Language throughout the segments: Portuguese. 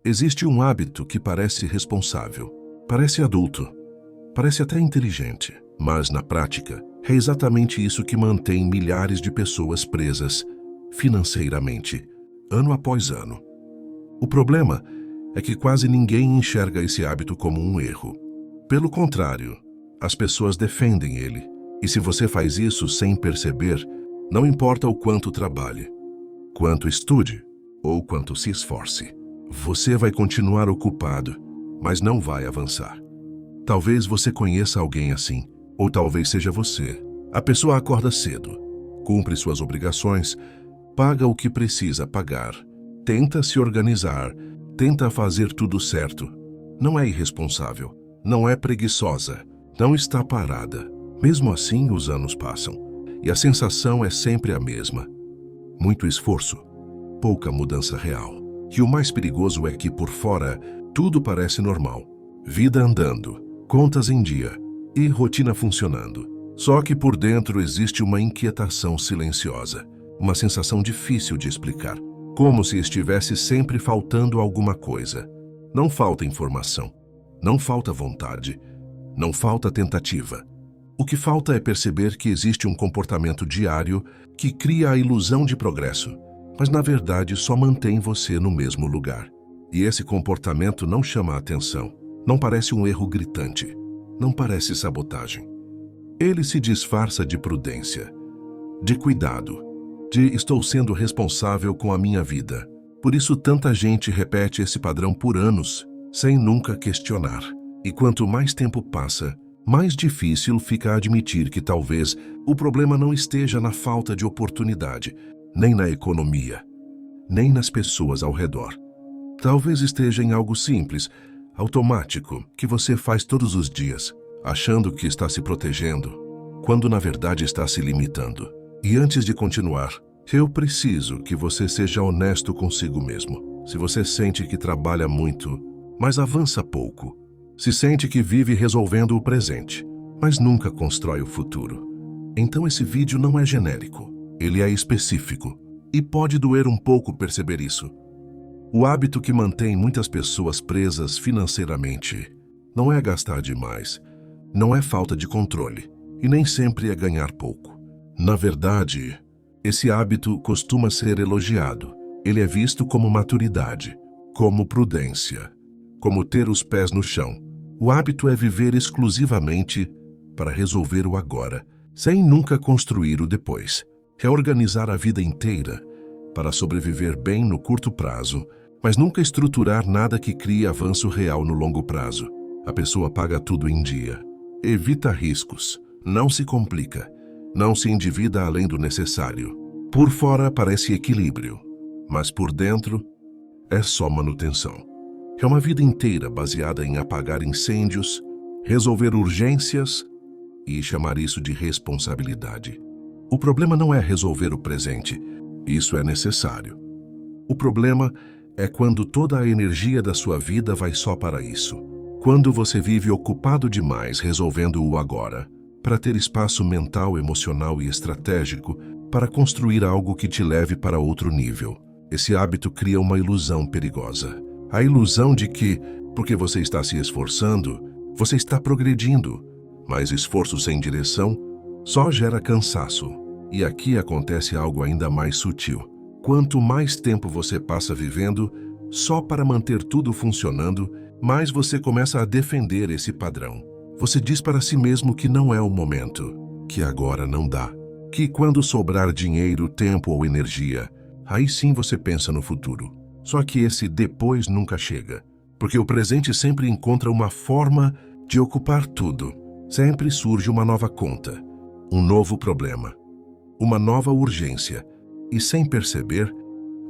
Existe um hábito que parece responsável, parece adulto, parece até inteligente, mas na prática é exatamente isso que mantém milhares de pessoas presas financeiramente, ano após ano. O problema é que quase ninguém enxerga esse hábito como um erro. Pelo contrário, as pessoas defendem ele. E se você faz isso sem perceber, não importa o quanto trabalhe, quanto estude ou quanto se esforce, você vai continuar ocupado, mas não vai avançar. Talvez você conheça alguém assim, ou talvez seja você. A pessoa acorda cedo, cumpre suas obrigações, paga o que precisa pagar, tenta se organizar, tenta fazer tudo certo. Não é irresponsável, não é preguiçosa, não está parada. Mesmo assim, os anos passam, e a sensação é sempre a mesma. Muito esforço, pouca mudança real. E o mais perigoso é que, por fora, tudo parece normal. Vida andando, contas em dia e rotina funcionando. Só que por dentro existe uma inquietação silenciosa, uma sensação difícil de explicar, como se estivesse sempre faltando alguma coisa. Não falta informação, não falta vontade, não falta tentativa. O que falta é perceber que existe um comportamento diário que cria a ilusão de progresso, mas na verdade só mantém você no mesmo lugar. E esse comportamento não chama a atenção, não parece um erro gritante, não parece sabotagem. Ele se disfarça de prudência, de cuidado, de estou sendo responsável com a minha vida. Por isso tanta gente repete esse padrão por anos, sem nunca questionar. E quanto mais tempo passa, mais difícil fica admitir que talvez o problema não esteja na falta de oportunidade, nem na economia, nem nas pessoas ao redor. Talvez esteja em algo simples, automático, que você faz todos os dias, achando que está se protegendo, quando na verdade está se limitando. E antes de continuar, eu preciso que você seja honesto consigo mesmo. Se você sente que trabalha muito, mas avança pouco, se sente que vive resolvendo o presente, mas nunca constrói o futuro, então esse vídeo não é genérico, ele é específico. E pode doer um pouco perceber isso. O hábito que mantém muitas pessoas presas financeiramente não é gastar demais, não é falta de controle, e nem sempre é ganhar pouco. Na verdade, esse hábito costuma ser elogiado. Ele é visto como maturidade, como prudência, como ter os pés no chão. O hábito é viver exclusivamente para resolver o agora, sem nunca construir o depois. É organizar a vida inteira para sobreviver bem no curto prazo, mas nunca estruturar nada que crie avanço real no longo prazo. A pessoa paga tudo em dia, evita riscos, não se complica, não se endivida além do necessário. Por fora parece equilíbrio, mas por dentro é só manutenção. É uma vida inteira baseada em apagar incêndios, resolver urgências e chamar isso de responsabilidade. O problema não é resolver o presente, isso é necessário. O problema é quando toda a energia da sua vida vai só para isso. Quando você vive ocupado demais resolvendo o agora, para ter espaço mental, emocional e estratégico para construir algo que te leve para outro nível. Esse hábito cria uma ilusão perigosa. A ilusão de que, porque você está se esforçando, você está progredindo. Mas esforço sem direção só gera cansaço. E aqui acontece algo ainda mais sutil. Quanto mais tempo você passa vivendo só para manter tudo funcionando, mais você começa a defender esse padrão. Você diz para si mesmo que não é o momento, que agora não dá, que quando sobrar dinheiro, tempo ou energia, aí sim você pensa no futuro. Só que esse depois nunca chega, porque o presente sempre encontra uma forma de ocupar tudo. Sempre surge uma nova conta, um novo problema, uma nova urgência, e sem perceber,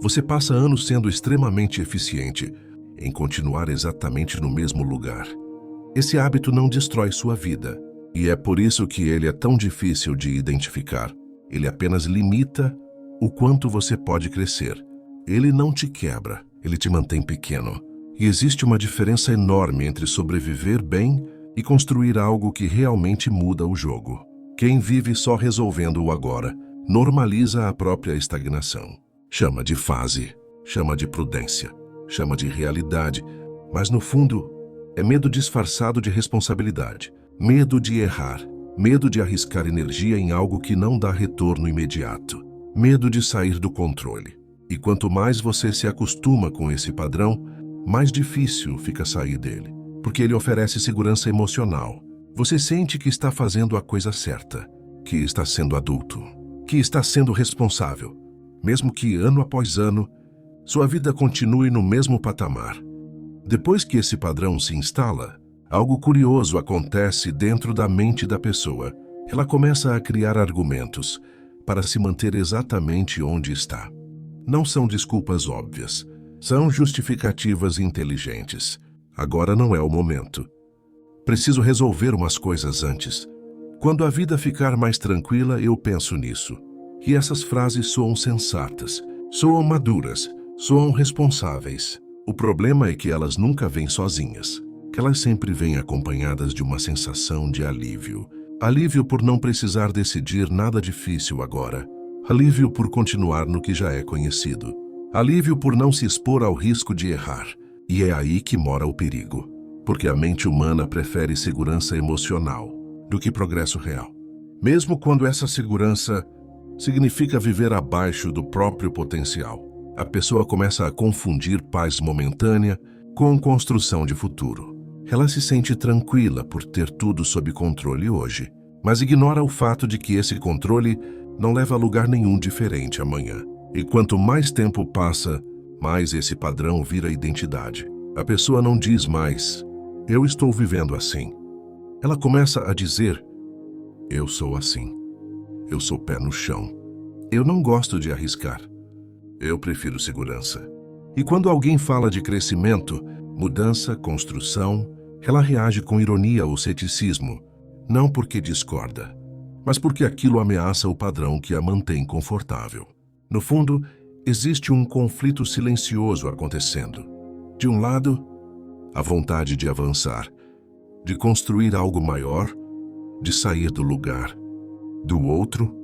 você passa anos sendo extremamente eficiente em continuar exatamente no mesmo lugar. Esse hábito não destrói sua vida, e é por isso que ele é tão difícil de identificar. Ele apenas limita o quanto você pode crescer. Ele não te quebra, ele te mantém pequeno. E existe uma diferença enorme entre sobreviver bem e construir algo que realmente muda o jogo. Quem vive só resolvendo o agora, normaliza a própria estagnação. Chama de fase, chama de prudência, chama de realidade, mas no fundo é medo disfarçado de responsabilidade, medo de errar, medo de arriscar energia em algo que não dá retorno imediato, medo de sair do controle. E quanto mais você se acostuma com esse padrão, mais difícil fica sair dele, porque ele oferece segurança emocional. Você sente que está fazendo a coisa certa, que está sendo adulto, que está sendo responsável, mesmo que ano após ano, sua vida continue no mesmo patamar. Depois que esse padrão se instala, algo curioso acontece dentro da mente da pessoa. Ela começa a criar argumentos para se manter exatamente onde está. Não são desculpas óbvias, são justificativas inteligentes. Agora não é o momento. Preciso resolver umas coisas antes. Quando a vida ficar mais tranquila, eu penso nisso. E essas frases soam sensatas, soam maduras, soam responsáveis. O problema é que elas nunca vêm sozinhas. Elas sempre vêm acompanhadas de uma sensação de alívio. Alívio por não precisar decidir nada difícil agora. Alívio por continuar no que já é conhecido. Alívio por não se expor ao risco de errar. E é aí que mora o perigo. Porque a mente humana prefere segurança emocional do que progresso real. Mesmo quando essa segurança significa viver abaixo do próprio potencial. A pessoa começa a confundir paz momentânea com construção de futuro. Ela se sente tranquila por ter tudo sob controle hoje, mas ignora o fato de que esse controle não leva a lugar nenhum diferente amanhã. E quanto mais tempo passa, mais esse padrão vira identidade. A pessoa não diz mais, eu estou vivendo assim. Ela começa a dizer, eu sou assim. Eu sou pé no chão. Eu não gosto de arriscar. Eu prefiro segurança. E quando alguém fala de crescimento, mudança, construção, ela reage com ironia ou ceticismo, não porque discorda, mas porque aquilo ameaça o padrão que a mantém confortável. No fundo, existe um conflito silencioso acontecendo. De um lado, a vontade de avançar, de construir algo maior, de sair do lugar. Do outro,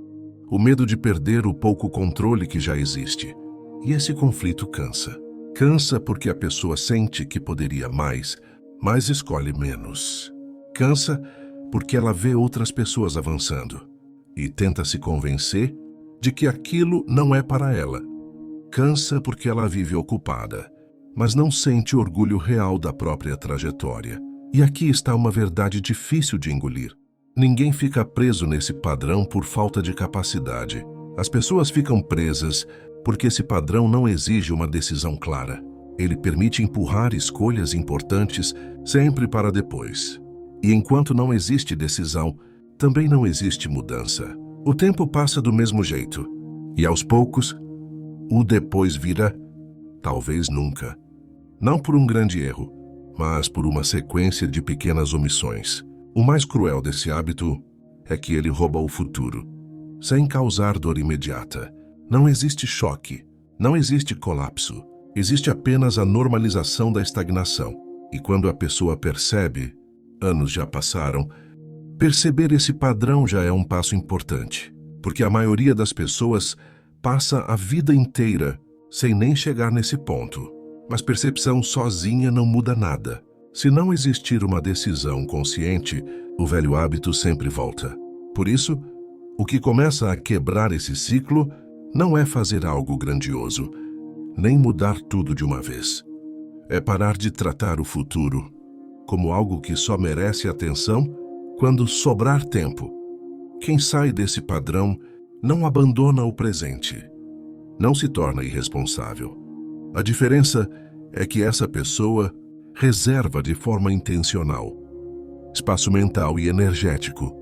o medo de perder o pouco controle que já existe. E esse conflito cansa. Cansa porque a pessoa sente que poderia mais, mas escolhe menos. Cansa porque ela vê outras pessoas avançando e tenta se convencer de que aquilo não é para ela. Cansa porque ela vive ocupada, mas não sente orgulho real da própria trajetória. E aqui está uma verdade difícil de engolir. Ninguém fica preso nesse padrão por falta de capacidade. As pessoas ficam presas porque esse padrão não exige uma decisão clara. Ele permite empurrar escolhas importantes sempre para depois. E enquanto não existe decisão, também não existe mudança. O tempo passa do mesmo jeito. E aos poucos, o depois vira talvez nunca. Não por um grande erro, mas por uma sequência de pequenas omissões. O mais cruel desse hábito é que ele rouba o futuro, sem causar dor imediata. Não existe choque, não existe colapso. Existe apenas a normalização da estagnação. E quando a pessoa percebe, anos já passaram, perceber esse padrão já é um passo importante. Porque a maioria das pessoas passa a vida inteira sem nem chegar nesse ponto. Mas percepção sozinha não muda nada. Se não existir uma decisão consciente, o velho hábito sempre volta. Por isso, o que começa a quebrar esse ciclo não é fazer algo grandioso, nem mudar tudo de uma vez. É parar de tratar o futuro como algo que só merece atenção quando sobrar tempo. Quem sai desse padrão não abandona o presente, não se torna irresponsável. A diferença é que essa pessoa reserva de forma intencional espaço mental e energético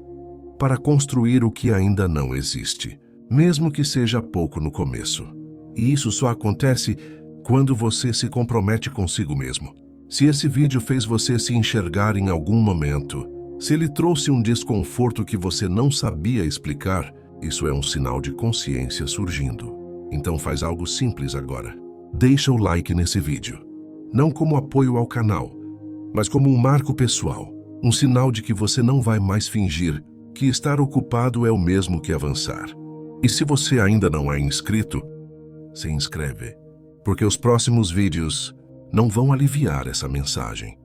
para construir o que ainda não existe, mesmo que seja pouco no começo. E isso só acontece quando você se compromete consigo mesmo. Se esse vídeo fez você se enxergar em algum momento, se ele trouxe um desconforto que você não sabia explicar, isso é um sinal de consciência surgindo. Então faz algo simples agora. Deixa o like nesse vídeo. Não como apoio ao canal, mas como um marco pessoal. Um sinal de que você não vai mais fingir que estar ocupado é o mesmo que avançar. E se você ainda não é inscrito, se inscreve, porque os próximos vídeos não vão aliviar essa mensagem.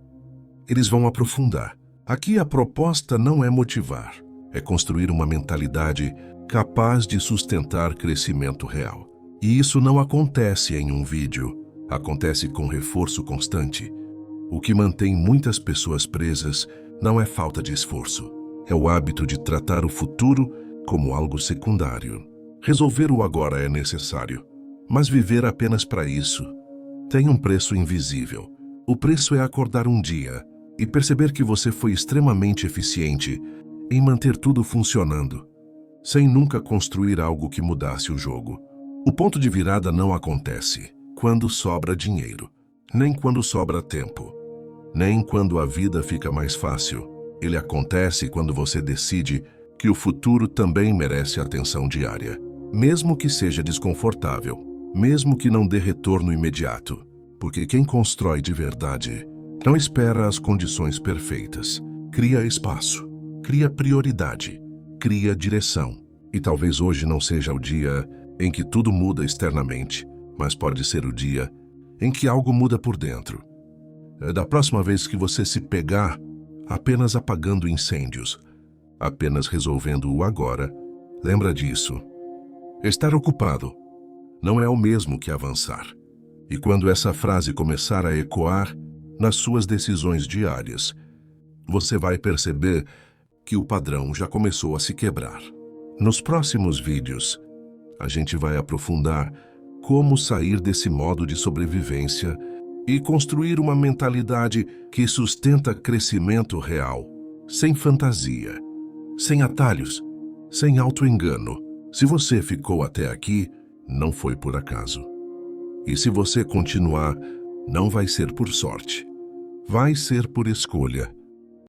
Eles vão aprofundar. Aqui a proposta não é motivar, é construir uma mentalidade capaz de sustentar crescimento real. E isso não acontece em um vídeo, acontece com reforço constante. O que mantém muitas pessoas presas não é falta de esforço, é o hábito de tratar o futuro como algo secundário. Resolver o agora é necessário, mas viver apenas para isso tem um preço invisível. O preço é acordar um dia e perceber que você foi extremamente eficiente em manter tudo funcionando, sem nunca construir algo que mudasse o jogo. O ponto de virada não acontece quando sobra dinheiro, nem quando sobra tempo, nem quando a vida fica mais fácil. Ele acontece quando você decide que o futuro também merece atenção diária, mesmo que seja desconfortável, mesmo que não dê retorno imediato, porque quem constrói de verdade não espera as condições perfeitas. Cria espaço, cria prioridade, cria direção. E talvez hoje não seja o dia em que tudo muda externamente, mas pode ser o dia em que algo muda por dentro. Da próxima vez que você se pegar apenas apagando incêndios, apenas resolvendo o agora, lembra disso. Estar ocupado não é o mesmo que avançar. E quando essa frase começar a ecoar nas suas decisões diárias, você vai perceber que o padrão já começou a se quebrar. Nos próximos vídeos, a gente vai aprofundar como sair desse modo de sobrevivência e construir uma mentalidade que sustenta crescimento real, sem fantasia, sem atalhos, sem auto-engano. Se você ficou até aqui, não foi por acaso. E se você continuar, não vai ser por sorte. Vai ser por escolha.